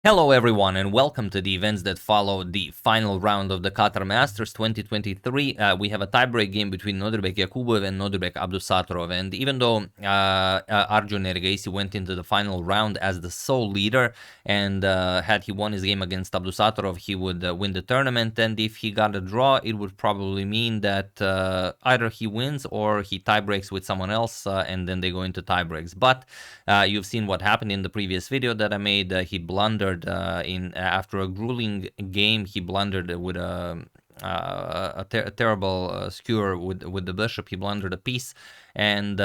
Hello everyone and welcome to the events that follow the final round of the Qatar Masters 2023. We have a tiebreak game between Nodirbek Yakubboev and Nodirbek Abdusattorov, and even though Arjun Erigaisi went into the final round as the sole leader, and had he won his game against Abdusattorov, he would win the tournament, and if he got a draw, it would probably mean that either he wins or he tiebreaks with someone else, and then they go into tiebreaks. But you've seen what happened in the previous video that I made. He blundered after a grueling game. He blundered with a terrible skewer with the bishop. He blundered a piece, and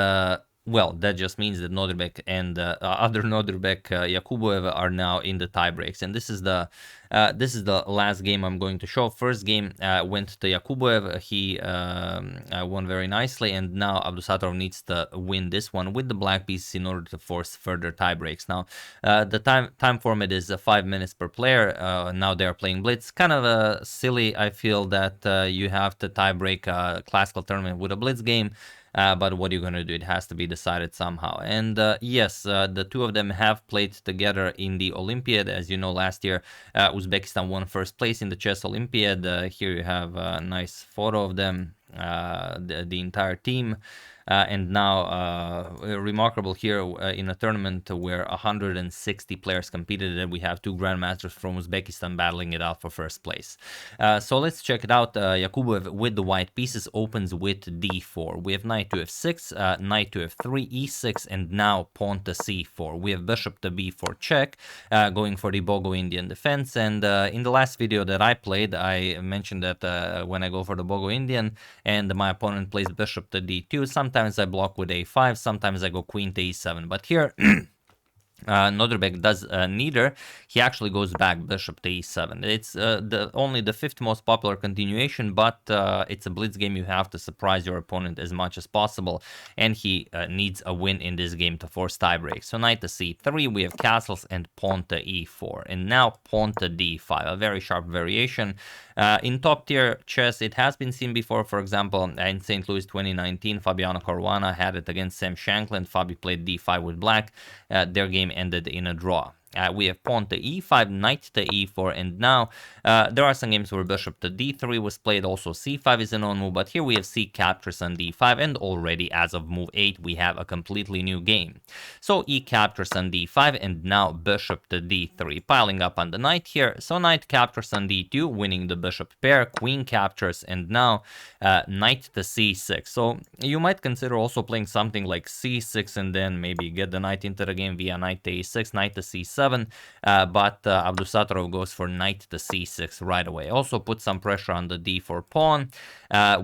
well, that just means that Nodirbek and other Nodirbek Yakubboev are now in the tiebreaks, and this is the last game I'm going to show. First game went to Yakubboev. He won very nicely, and now Abdusattorov needs to win this one with the black pieces in order to force further tiebreaks. Now, the time format is 5 minutes per player. Now they're playing blitz. Kind of silly, I feel, that you have to tiebreak a classical tournament with a blitz game. But what are you going to do? It has to be decided somehow. And yes, the two of them have played together in the Olympiad. As you know, last year, Uzbekistan won first place in the chess Olympiad. Here you have a nice photo of them, the entire team. And now, remarkable here in a tournament where 160 players competed, and we have two grandmasters from Uzbekistan battling it out for first place. So let's check it out. Yakubboev with the white pieces opens with d4. We have knight to f6, knight to f3, e6, and now pawn to c4. We have bishop to b4 check, going for the Bogo-Indian defense. And in the last video that I played, I mentioned that when I go for the Bogo-Indian and my opponent plays bishop to d2, sometimes I block with a5, sometimes I go queen to e7. But here, Nodirbek does neither. He actually goes back bishop to e7. It's only the fifth most popular continuation, but it's a blitz game. You have to surprise your opponent as much as possible, and he needs a win in this game to force tiebreak. So knight to c3, we have castles, and pawn to e4, and now pawn to d5, a very sharp variation. In top tier chess, it has been seen before. For example, in St. Louis 2019, Fabiano Caruana had it against Sam Shankland. Fabi played d5 with black. Their game ended in a draw. We have pawn to e5, knight to e4, and now there are some games where bishop to d3 was played. Also c5 is a known move, but here we have c captures on d5, and already as of move 8 we have a completely new game. So e captures on d5, and now bishop to d3, piling up on the knight here. So knight captures on d2, winning the bishop pair, queen captures, and now knight to c6. So you might consider also playing something like c6 and then maybe get the knight into the game via knight to e6, knight to c7. But Abdusattorov goes for knight to c6 right away. Also put some pressure on the d4 pawn.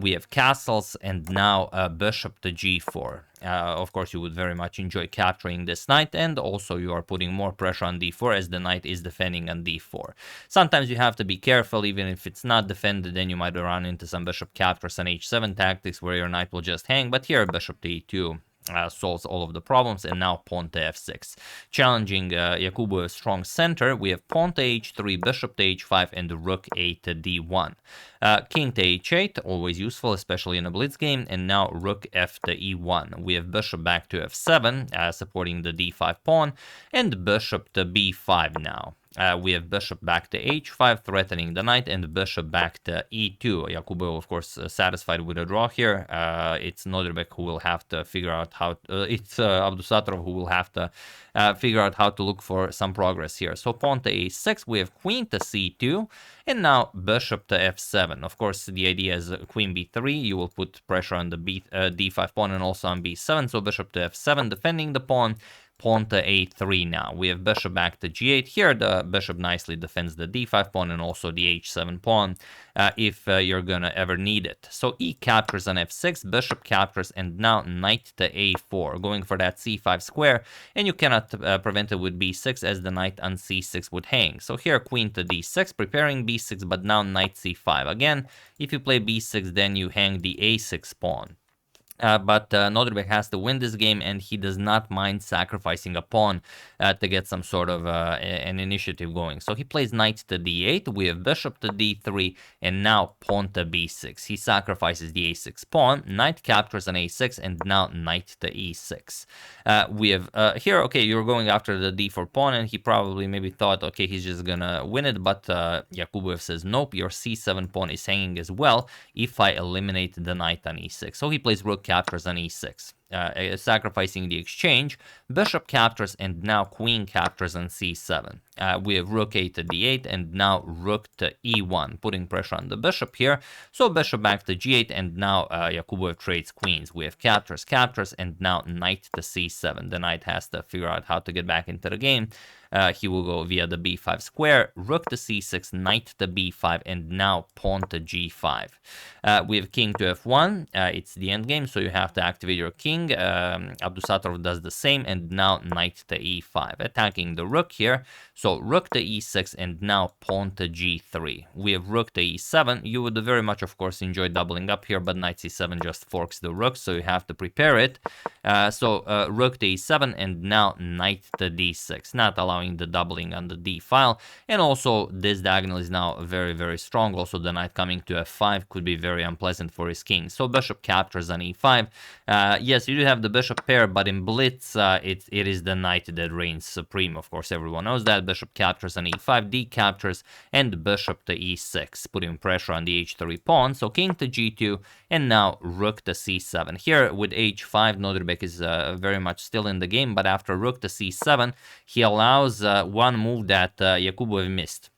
We have castles, and now bishop to g4. Of course, you would very much enjoy capturing this knight, and also you are putting more pressure on d4 as the knight is defending on d4. Sometimes you have to be careful. Even if it's not defended, then you might run into some bishop captures on h7 tactics where your knight will just hang, but here bishop to e2 solves all of the problems, and now pawn to f6. Challenging Yakubboev's strong center, we have pawn to h3, bishop to h5, and rook a to d1. King to h8, always useful, especially in a blitz game, and now rook f to e1. We have bishop back to f7, supporting the d5 pawn, and bishop to b5 now. We have bishop back to h5, threatening the knight, and bishop back to e2. Yakubboev, of course, satisfied with a draw here. It's Nodirbek who will have to figure out how... it's Abdusattorov who will have to figure out how to look for some progress here. So pawn to a6, we have queen to c2, and now bishop to f7. Of course, the idea is queen b3. You will put pressure on the d5 pawn and also on b7. So bishop to f7, defending the pawn. Pawn to a3 now. We have bishop back to g8. Here the bishop nicely defends the d5 pawn and also the h7 pawn if you're gonna ever need it. So e captures on f6, bishop captures, and now knight to a4, going for that c5 square, and you cannot prevent it with b6 as the knight on c6 would hang. So here queen to d6, preparing b6, but now knight c5. Again, if you play b6, then you hang the a6 pawn. But Nodirbek has to win this game, and he does not mind sacrificing a pawn to get some sort of an initiative going. So he plays knight to d8, we have bishop to d3, and now pawn to b6. He sacrifices the a6 pawn, knight captures an a6, and now knight to e6. We have here, okay, you're going after the d4 pawn, and he probably maybe thought, okay, he's just gonna win it, but Yakubboev says, nope, your c7 pawn is hanging as well if I eliminate the knight on e6. So he plays rook captures on e6, sacrificing the exchange. Bishop captures, and now queen captures on c7. We have rook a to d8, and now rook to e1, putting pressure on the bishop here. So bishop back to g8, and now Yakubboev trades queens. We have captures, captures, and now knight to c7. The knight has to figure out how to get back into the game. He will go via the b5 square, rook to c6, knight to b5, and now pawn to g5. We have king to f1. It's the endgame, so you have to activate your king. Abdusattorov does the same, and now knight to e5, attacking the rook here. So rook to e6, and now pawn to g3. We have rook to e7. You would very much, of course, enjoy doubling up here, but knight c7 just forks the rook, so you have to prepare it. Rook to e7, and now knight to d6, not allowing the doubling on the d file. And also this diagonal is now very, very strong. Also the knight coming to f5 could be very unpleasant for his king. So bishop captures on e5. Yes, you do have the bishop pair, but in blitz it is the knight that reigns supreme. Of course, everyone knows that. Bishop captures on e5, d captures, and bishop to e6, putting pressure on the h3 pawn. So king to g2, and now rook to c7. Here with h5, Nodirbek is very much still in the game, but after rook to c7, he allows one move that Yakubboev missed.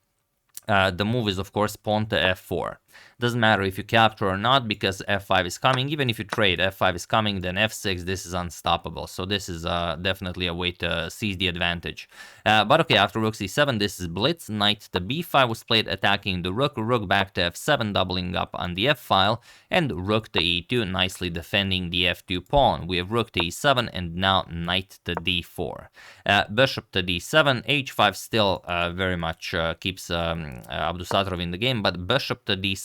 The move is, of course, pawn to f4. Doesn't matter if you capture or not, because f5 is coming. Even if you trade, f5 is coming, then f6, this is unstoppable. So this is definitely a way to seize the advantage. But okay, after rook c7, this is blitz. Knight to b5 was played, attacking the rook. Rook back to f7, doubling up on the f file. And rook to e2, nicely defending the f2 pawn. We have rook to e7, and now knight to d4. Bishop to d7, h5 still very much keeps Abdusattorov in the game, but bishop to d7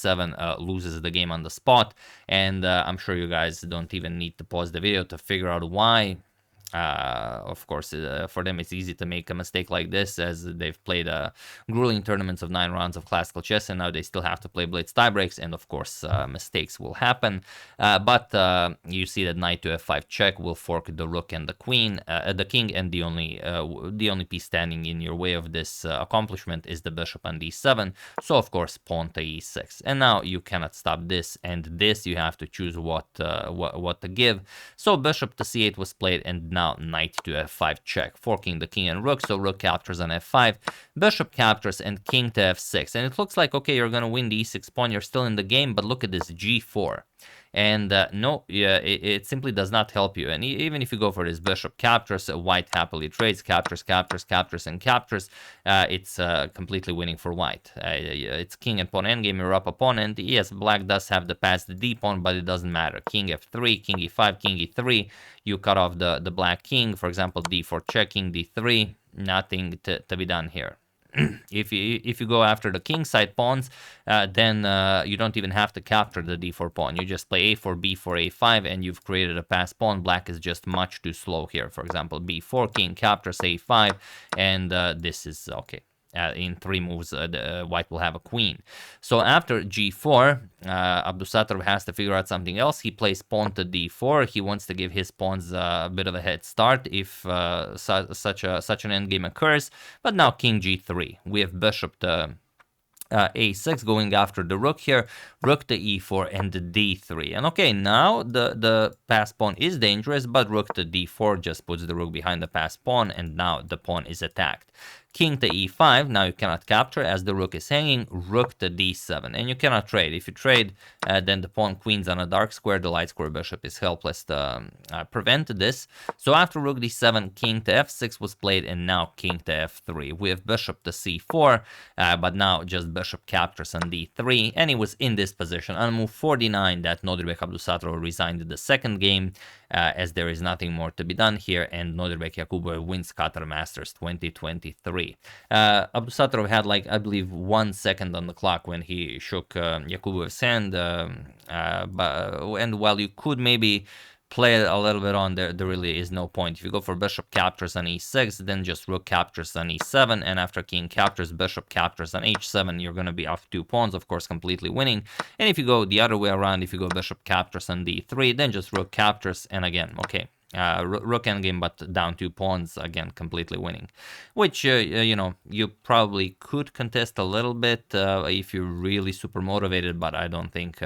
loses the game on the spot, and I'm sure you guys don't even need to pause the video to figure out why. Of course, for them it's easy to make a mistake like this, as they've played grueling tournaments of 9 rounds of classical chess, and now they still have to play blitz tiebreaks, and of course mistakes will happen. But you see that knight to f5 check will fork the rook and the queen, the king, and the only piece standing in your way of this accomplishment is the bishop on d7. So of course pawn to e6, and now you cannot stop this and this. You have to choose what to give. So bishop to c8 was played, and now knight to f5 check, forking the king and rook. So rook captures on f5, bishop captures, and king to f6. And it looks like, okay, you're gonna win the e6 pawn, you're still in the game, but look at this g4. And no, it simply does not help you. And even if you go for this bishop captures, white happily trades, captures, captures, captures, and captures. It's completely winning for white. It's king and pawn endgame, you're up a pawn, and yes, black does have the passed d pawn, but it doesn't matter. King f3, king e5, king e3, you cut off the black king. For example, d4 check, king d3, nothing to be done here. If you go after the king side pawns, then you don't even have to capture the d4 pawn. You just play a4, b4, a5, and you've created a passed pawn. Black is just much too slow here. For example, b4, king captures a5, and this is okay. In 3 moves, white will have a queen. So after g4, Abdusattorov has to figure out something else. He plays pawn to d4. He wants to give his pawns a bit of a head start if such an endgame occurs. But now king g3. We have bishop to a6 going after the rook here, rook to e4 and d3. And okay, now the passed pawn is dangerous, but rook to d4 just puts the rook behind the passed pawn, and now the pawn is attacked. King to e5, now you cannot capture as the rook is hanging, rook to d7, and you cannot trade. If you trade, then the pawn queens on a dark square, the light square bishop is helpless to prevent this. So after rook d7, king to f6 was played, and now king to f3. We have bishop to c4, but now just bishop captures on d3, and he was in this position. On move 49, that Nodirbek Abdusattorov resigned the second game, as there is nothing more to be done here, and Nodirbek Yakubboev wins Qatar Masters 2023. Abdusattorov had, like, I believe 1 second on the clock when he shook Yakubboev's hand, and while you could maybe play it a little bit on, there really is no point. If you go for bishop captures on e6, then just rook captures on e7, and after king captures, bishop captures on h7, you're going to be off 2 pawns, of course, completely winning. And if you go the other way around, if you go bishop captures on d3, then just rook captures, and again, okay, rook endgame, but down 2 pawns, again, completely winning. Which, you know, you probably could contest a little bit if you're really super motivated, but I don't think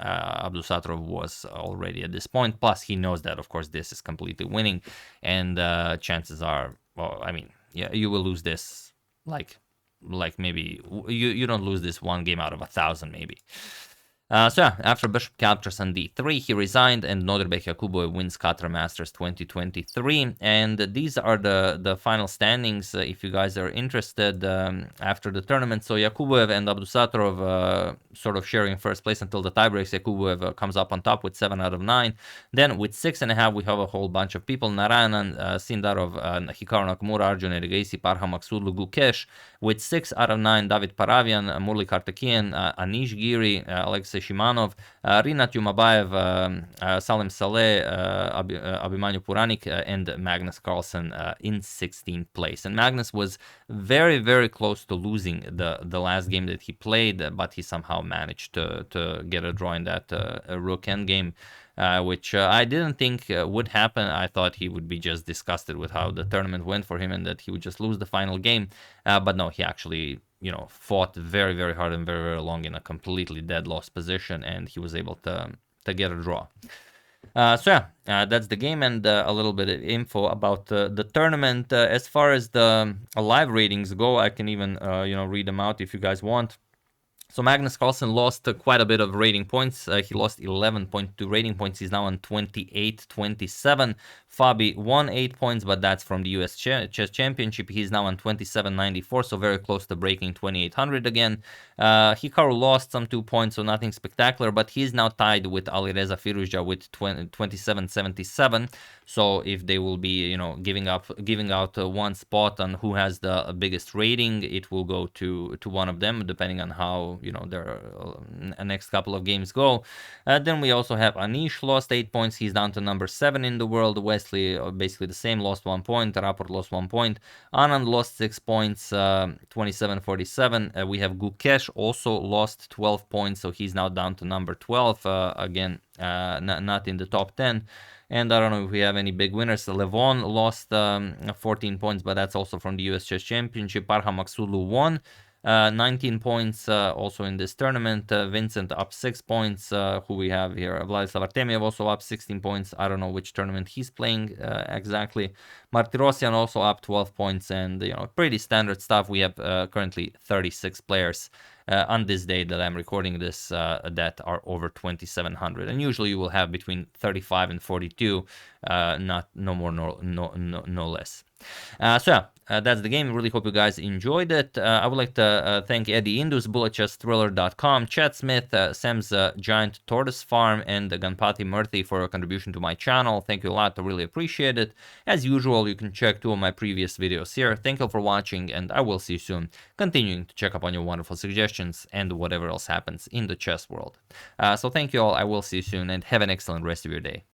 Abdusattorov was already at this point. Plus, he knows that, of course, this is completely winning, and chances are, well, I mean, yeah, you will lose this, like maybe you don't lose this 1 game out of 1,000, maybe. So yeah, after bishop captures on d3, he resigned, and Nodirbek Yakubboev wins Qatar Masters 2023. And these are the final standings, if you guys are interested, after the tournament. So Yakubboev and Abdusattorov sort of sharing first place until the tiebreaks. Yakubboev comes up on top with 7 out of 9. Then with 6.5, we have a whole bunch of people: Narayanan, Sindarov, Hikaru, Nakamura, Arjun Erigaisi, Parham Maksudlu, Gukesh. With 6 out of 9, David Paravian, Murli Kartakian, Anish Giri, Alexei Shimanov, Rinat Yumabayev, Salim Saleh, Abhimanyu Puranik, and Magnus Carlsen in 16th place. And Magnus was very, very close to losing the last game that he played, but he somehow managed to get a draw in that rook endgame. Which I didn't think would happen. I thought he would be just disgusted with how the tournament went for him and that he would just lose the final game. But no, he actually, you know, fought very, very hard and very, very long in a completely dead lost position, and he was able to get a draw. So yeah, that's the game, and a little bit of info about the tournament. As far as the live ratings go, I can even you know, read them out if you guys want. So Magnus Carlsen lost quite a bit of rating points. He lost 11.2 rating points. He's now on 28-27. Fabi won 8 points, but that's from the US Chess Championship. He's now on 27-94, so very close to breaking 2800 again. Hikaru lost some 2 points, so nothing spectacular, but he's now tied with Alireza Firouzja with 27-77. So if they will be, you know, giving out one spot on who has the biggest rating, it will go to one of them, depending on how, you know, their next couple of games go. Then we also have Anish lost 8 points. He's down to number 7 in the world. Wesley basically the same, lost 1 point. Rapport lost 1 point. Anand lost 6 points, 27-47. We have Gukesh also lost 12 points, so he's now down to number 12. Again, not in the top 10. And I don't know if we have any big winners. Levon lost 14 points, but that's also from the US Chess Championship. Parham Maksudlu won 19 points also in this tournament. Vincent up 6 points. Who we have here? Vladislav Artemiev also up 16 points. I don't know which tournament he's playing exactly. Martirosyan also up 12 points, and, you know, pretty standard stuff. We have currently 36 players on this day that I'm recording this that are over 2,700, and usually you will have between 35 and 42, no more, no less. So yeah, that's the game. Really hope you guys enjoyed it. I would like to thank Eddie Indus, BulletChessThriller.com, Chad Smith, Sam's Giant Tortoise Farm, and Ganpati Murthy for your contribution to my channel. Thank you a lot. I really appreciate it. As usual, you can check 2 of my previous videos here. Thank you for watching, and I will see you soon, continuing to check up on your wonderful suggestions and whatever else happens in the chess world. So thank you all. I will see you soon, and have an excellent rest of your day.